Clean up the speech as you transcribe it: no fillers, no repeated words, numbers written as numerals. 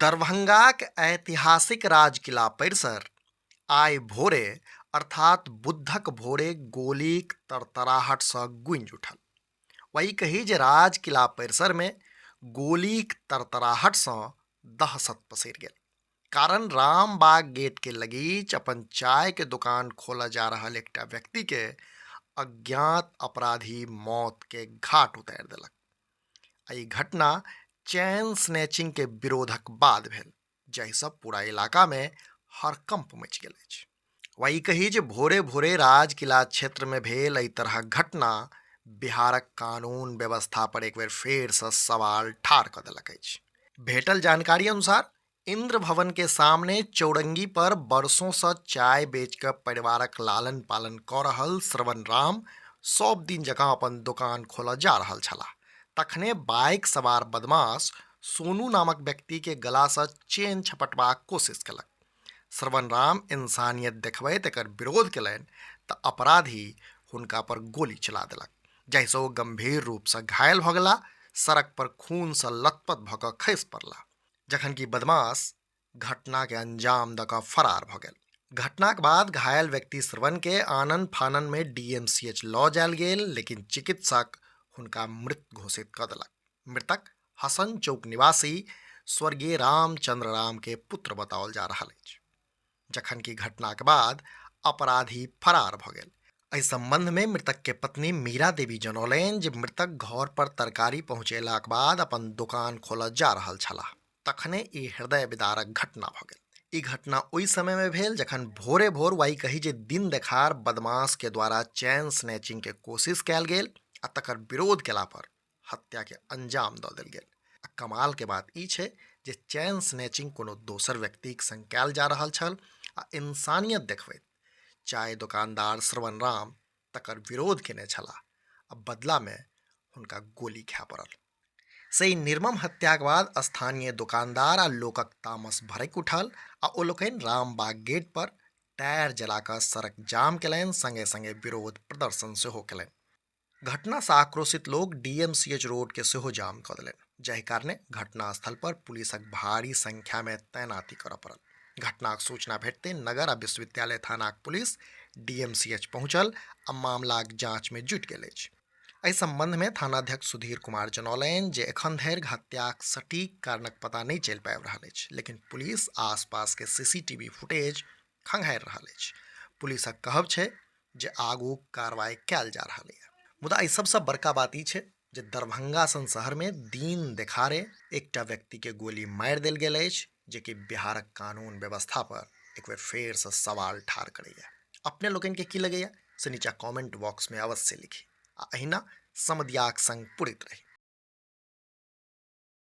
दरभंगाक ऐतिहासिक राजकिला परिसर आइ भोरे अर्थात बुधक भोरे गोलीक तरतराहट सँ गूंजि उठल। वही कही जे राजकिला परिसर में गोलीक तरतराहट सँ दहशत पसरि गेल। कारण रामबाग गेट के लगीच अपन चाय के दुकान खोला जा रहल एकटा व्यक्ति के अज्ञात अपराधी मौत के घाट उतारि देलक। ई घटना चैन स्नैचिंग के विरोधक बाद भेल, जाहिसँ पूरा इलाका में हड़कंप मचि गेल अछि। वही कही जे भोरे भोरे राजकिला क्षेत्र में भेल एहि तरहक घटना बिहारक कानून व्यवस्था पर एक बेर फेर सँ सवाल ठाढ़ कऽ देलक अछि। भेटल जानकारी अनुसार इंद्र भवन के सामने चौरंगी पर बरसों सँ चाय बेच कऽ परिवारक लालन पालन कऽ रहल श्रवण राम सब दिन जकाँ अपन दुकान खोलऽ जा रहल छलाह। तखने बाइक सवार बदमाश सोनू नामक व्यक्ति के गला सँ चेन छपटबाक कोशिश कयलक। श्रवण राम इंसानियत देखबैत एकर विरोध केलनि तऽ अपराधी हुनका पर गोली चला देलक, जाहिसँ ओ गंभीर रूप सँ घायल भऽ गेलाह, सड़क पर खून सँ लथपथ भऽ कऽ खसि पड़लाह, जखन कि बदमाश घटना के अंजाम दऽ कऽ फरार भऽ गेल। घटनाक बाद घायल व्यक्ति श्रवण के आनन फानन में DMCH लऽ जायल गेल, लेकिन चिकित्सक हुनका मृत घोषित कऽ देलक। मृतक हसन चौक निवासी स्वर्गीय रामचंद्र राम के पुत्र बताओल जा रहल अछि, जखन कि घटनाक बाद अपराधी फरार भऽ गेल। एहि संबंध में मृतक के पत्नी मीरा देवी जनौलनि जे मृतक घर पर तरकारी पहुंचेलाक बाद अपन दुकान खोलऽ जा रहल छलाह, तखने ई हृदय विदारक घटना भऽ गेल। ई घटना ओहि समय में भेल जखन भोरे भोर वाई कही जे दिन देखार बदमाश के द्वारा चैन स्नैचिंग के कोशिश कयल गेल आ तकर विरोध केला पर हत्या के अंजाम दऽ देल गेल। कमाल के बात ई छै जे चैन स्नैचिंग कोनो दोसर व्यक्तिक संग कयल जा रहल छल आ इंसानियत देखबैत चाय दुकानदार श्रवण राम तकर विरोध केने छलाह आ बदला में हुनका गोली खा पड़ल। से निर्मम हत्याक बाद स्थानीय दुकानदार आ लोकक तामस भड़क उठल आ ओ लोकनि रामबाग गेट पर टायर जला कऽ सड़क जाम केलनि, संगे संगे विरोध प्रदर्शन सेहो केलनि। घटना से आक्रोशित लोग DMCH रोड के सेहो जाम कऽ देलनि, जाहि कारणे घटनास्थल पर पुलिसक भारी संख्या में तैनाती करऽ पड़ल। घटनाक सूचना भेटते नगर आ विश्वविद्यालय थानाक पुलिस DMCH पहुंचल आ मामलाक जांच में जुटि गेल अछि। एहि संबंध में थानाध्यक्ष सुधीर कुमार जनौलनि जे एखन धरि हत्याक सटीक कारणक पता नहि चलि पाबि रहल अछि, लेकिन पुलिस आसपास के CCTV फुटेज खंगारि रहल अछि। पुलिसक कहब छै जे आगूक कार्रवाई कयल जा रहल अछि। मुदा एहि सबसँ बड़का बात ई छै जे दरभंगा सन शहर में दिन देखारे एकटा व्यक्ति के गोली मारि देल गेल अछि, जे कि बिहारक कानून व्यवस्था पर एक बेर फेर सँ सवाल ठाढ़ करैया। अपने लोगन के की लगैया से नीचा कमेंट बॉक्स में अवश्य लिखी आ अहिना समदियाक संग पुरित रही।